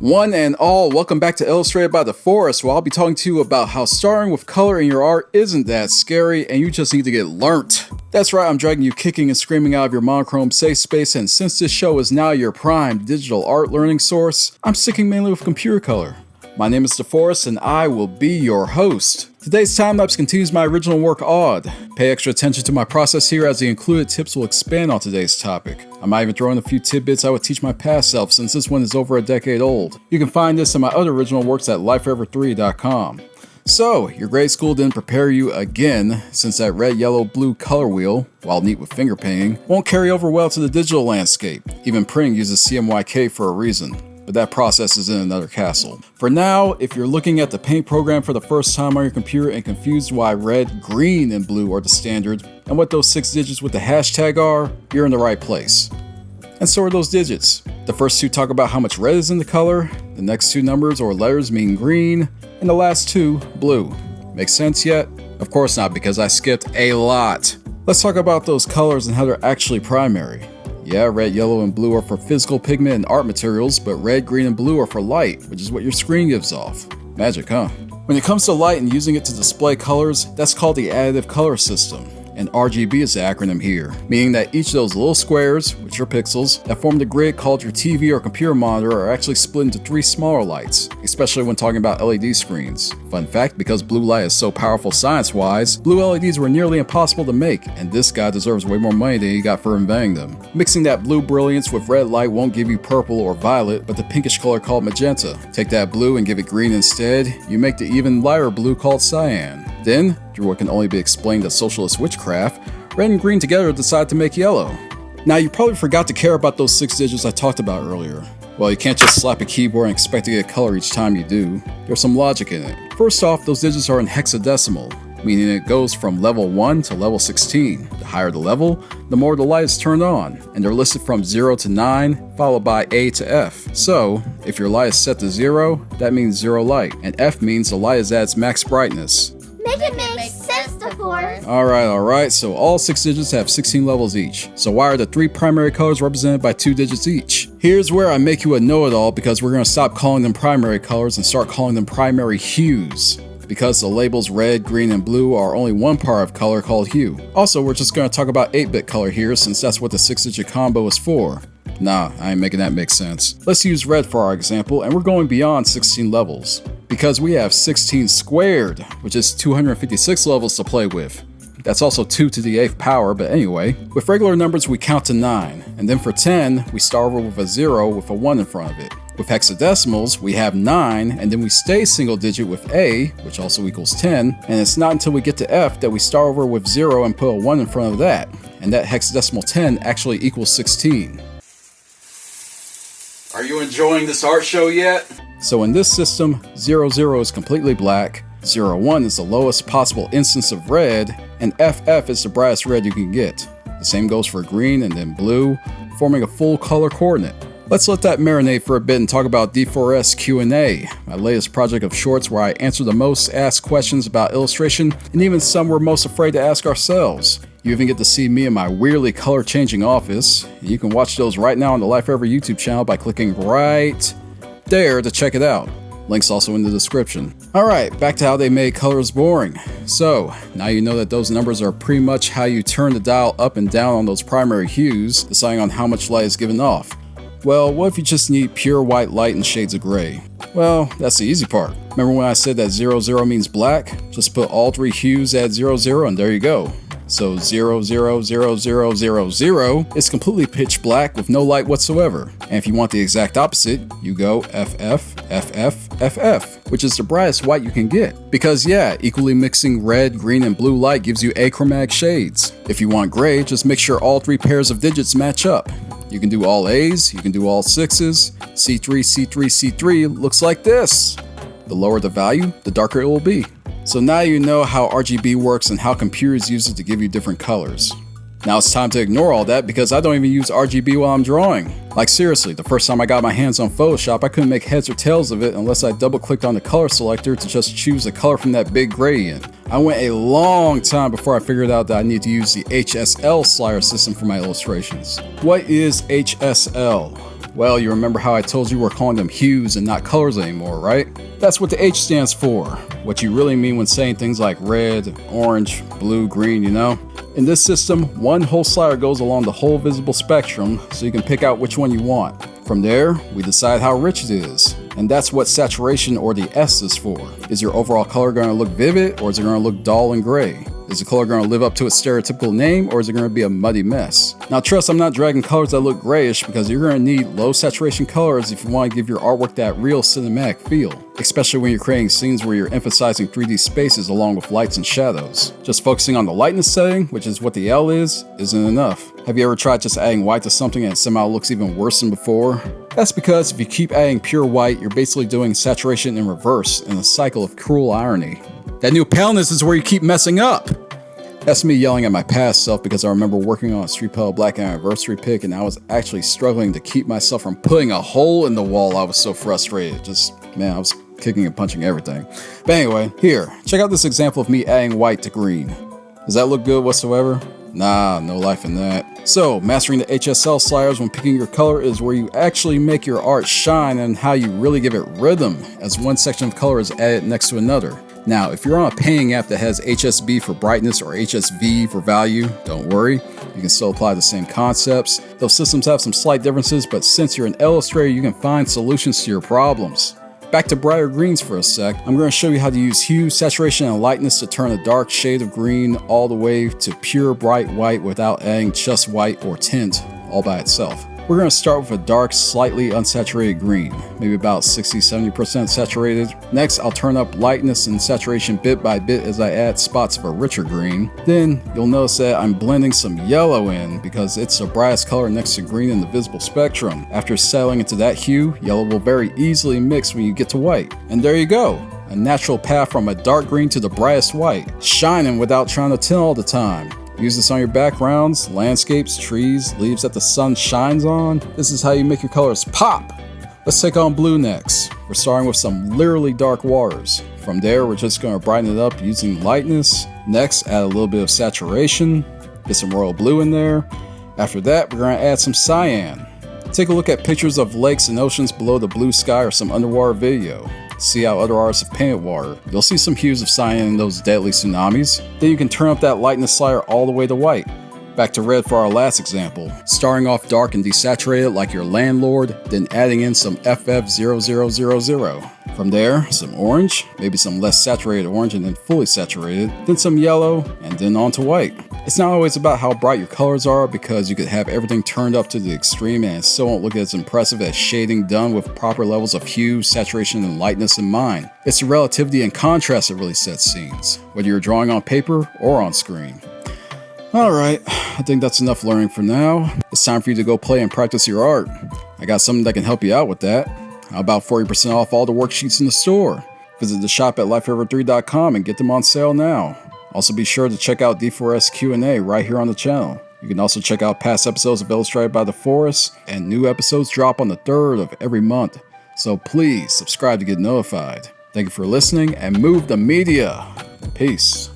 One and all, welcome back to Illustrated by DeForrest, where I'll be talking to you about how starting with color in your art isn't that scary and you just need to get learnt. That's right, I'm dragging you kicking and screaming out of your monochrome safe space, and since this show is now your prime digital art learning source, I'm sticking mainly with computer color. My name is DeForrest and I will be your host. Today's time-lapse continues my original work Odd. Pay extra attention to my process here as the included tips will expand on today's topic. I might even throw in a few tidbits I would teach my past self since this one is over a decade old. You can find this and my other original works at lifeforever3.com. So, your grade school didn't prepare you again, since that red, yellow, blue color wheel, while neat with finger painting, won't carry over well to the digital landscape. Even printing uses CMYK for a reason. But that process is in another castle. For now, if you're looking at the paint program for the first time on your computer and confused why red, green, and blue are the standard, and what those 6 digits with the hashtag are, you're in the right place. And so are those digits. The first 2 talk about how much red is in the color, the next 2 numbers or letters mean green, and the last 2, blue. Make sense yet? Of course not, because I skipped a lot. Let's talk about those colors and how they're actually primary. Yeah, red, yellow, and blue are for physical pigment and art materials, but red, green, and blue are for light, which is what your screen gives off. Magic, huh? When it comes to light and using it to display colors, that's called the additive color system. And RGB is the acronym here, meaning that each of those little squares, which are pixels, that form the grid called your TV or computer monitor are actually split into 3 smaller lights, especially when talking about LED screens. Fun fact, because blue light is so powerful science-wise, blue LEDs were nearly impossible to make, and this guy deserves way more money than he got for inventing them. Mixing that blue brilliance with red light won't give you purple or violet, but the pinkish color called magenta. Take that blue and give it green instead, you make the even lighter blue called cyan. Then, through what can only be explained as socialist witchcraft, red and green together decide to make yellow. Now, you probably forgot to care about those 6 digits I talked about earlier. Well, you can't just slap a keyboard and expect to get color each time you do. There's some logic in it. First off, those digits are in hexadecimal, meaning it goes from level 1 to level 16. The higher the level, the more the light is turned on, and they're listed from 0 to 9, followed by A to F. So, if your light is set to 0, that means 0 light, and F means the light is at its max brightness. Make it make sense, DeForrest. Alright, so all 6 digits have 16 levels each. So why are the 3 primary colors represented by 2 digits each? Here's where I make you a know-it-all, because we're going to stop calling them primary colors and start calling them primary hues. Because the labels red, green, and blue are only one part of color called hue. Also, we're just going to talk about 8-bit color here, since that's what the 6-digit combo is for. Nah, I ain't making that make sense. Let's use red for our example, and we're going beyond 16 levels. Because we have 16 squared, which is 256 levels to play with. That's also 2 to the 8th power, but anyway. With regular numbers we count to 9, and then for 10, we start over with a 0 with a 1 in front of it. With hexadecimals, we have 9, and then we stay single digit with A, which also equals 10, and it's not until we get to F that we start over with 0 and put a 1 in front of that, and that hexadecimal 10 actually equals 16. Are you enjoying this art show yet? So in this system, 00 is completely black, 01 is the lowest possible instance of red, and FF is the brightest red you can get. The same goes for green and then blue, forming a full color coordinate. Let's let that marinate for a bit and talk about D4S Q&A, my latest project of shorts where I answer the most asked questions about illustration, and even some we're most afraid to ask ourselves. You even get to see me in my weirdly color-changing office. You can watch those right now on the Life Forever YouTube channel by clicking right there to check it out. Links also in the description. Alright, back to how they made colors boring. So, now you know that those numbers are pretty much how you turn the dial up and down on those primary hues, deciding on how much light is given off. Well, what if you just need pure white light and shades of gray? Well, that's the easy part. Remember when I said that 00 means black? Just put all 3 hues at 00 and there you go. So 000000 is completely pitch black with no light whatsoever. And if you want the exact opposite, you go FF, FF, FF, which is the brightest white you can get. Because yeah, equally mixing red, green, and blue light gives you achromatic shades. If you want gray, just make sure all 3 pairs of digits match up. You can do all A's, you can do all 6's, C3, C3, C3 looks like this. The lower the value, the darker it will be. So now you know how RGB works and how computers use it to give you different colors. Now it's time to ignore all that because I don't even use RGB while I'm drawing. Like seriously, the first time I got my hands on Photoshop, I couldn't make heads or tails of it unless I double clicked on the color selector to just choose a color from that big gradient. I went a long time before I figured out that I need to use the HSL slider system for my illustrations. What is HSL? Well, you remember how I told you we're calling them hues and not colors anymore, right? That's what the H stands for. What you really mean when saying things like red, orange, blue, green, you know? In this system, one whole slider goes along the whole visible spectrum so you can pick out which one you want. From there, we decide how rich it is. And that's what saturation, or the S, is for. Is your overall color going to look vivid, or is it going to look dull and gray? Is the color going to live up to its stereotypical name, or is it going to be a muddy mess? Now trust, I'm not dragging colors that look grayish, because you're going to need low saturation colors if you want to give your artwork that real cinematic feel, especially when you're creating scenes where you're emphasizing 3D spaces along with lights and shadows. Just focusing on the lightness setting, which is what the L is, isn't enough. Have you ever tried just adding white to something and it somehow looks even worse than before? That's because if you keep adding pure white, you're basically doing saturation in reverse in a cycle of cruel irony. That new paleness is where you keep messing up! That's me yelling at my past self because I remember working on a Street Pale Black anniversary pic and I was actually struggling to keep myself from putting a hole in the wall. I was so frustrated. I was kicking and punching everything. But anyway, here, check out this example of me adding white to green. Does that look good whatsoever? Nah, no life in that. So, mastering the HSL sliders when picking your color is where you actually make your art shine and how you really give it rhythm, as one section of color is added next to another. Now, if you're on a painting app that has HSB for brightness or HSV for value, don't worry, you can still apply the same concepts. Those systems have some slight differences, but since you're an illustrator, you can find solutions to your problems. Back to brighter greens for a sec, I'm going to show you how to use hue, saturation, and lightness to turn a dark shade of green all the way to pure bright white without adding just white or tint all by itself. We're going to start with a dark, slightly unsaturated green, maybe about 60-70% saturated. Next, I'll turn up lightness and saturation bit by bit as I add spots of a richer green. Then, you'll notice that I'm blending some yellow in because it's the brightest color next to green in the visible spectrum. After settling into that hue, yellow will very easily mix when you get to white. And there you go! A natural path from a dark green to the brightest white, shining without trying to tint all the time. Use this on your backgrounds, landscapes, trees, leaves that the sun shines on. This is how you make your colors pop. Let's take on blue next. We're starting with some literally dark waters. From there, we're just going to brighten it up using lightness. Next, add a little bit of saturation. Get some royal blue in there. After that, we're going to add some cyan. Take a look at pictures of lakes and oceans below the blue sky or some underwater video. See how other artists have painted water. You'll see some hues of cyan in those deadly tsunamis. Then you can turn up that lightness slider all the way to white. Back to red for our last example. Starting off dark and desaturated like your landlord, then adding in some FF0000. From there, some orange, maybe some less saturated orange and then fully saturated, then some yellow, and then on to white. It's not always about how bright your colors are because you could have everything turned up to the extreme and it still won't look as impressive as shading done with proper levels of hue, saturation, and lightness in mind. It's the relativity and contrast that really sets scenes, whether you're drawing on paper or on screen. Alright, I think that's enough learning for now. It's time for you to go play and practice your art. I got something that can help you out with that. How about 40% off all the worksheets in the store? Visit the shop at lifeforever3.com and get them on sale now. Also be sure to check out D4S Q&A right here on the channel. You can also check out past episodes of Illustrated by DeForrest, and new episodes drop on the 3rd of every month. So please subscribe to get notified. Thank you for listening and move the media. Peace.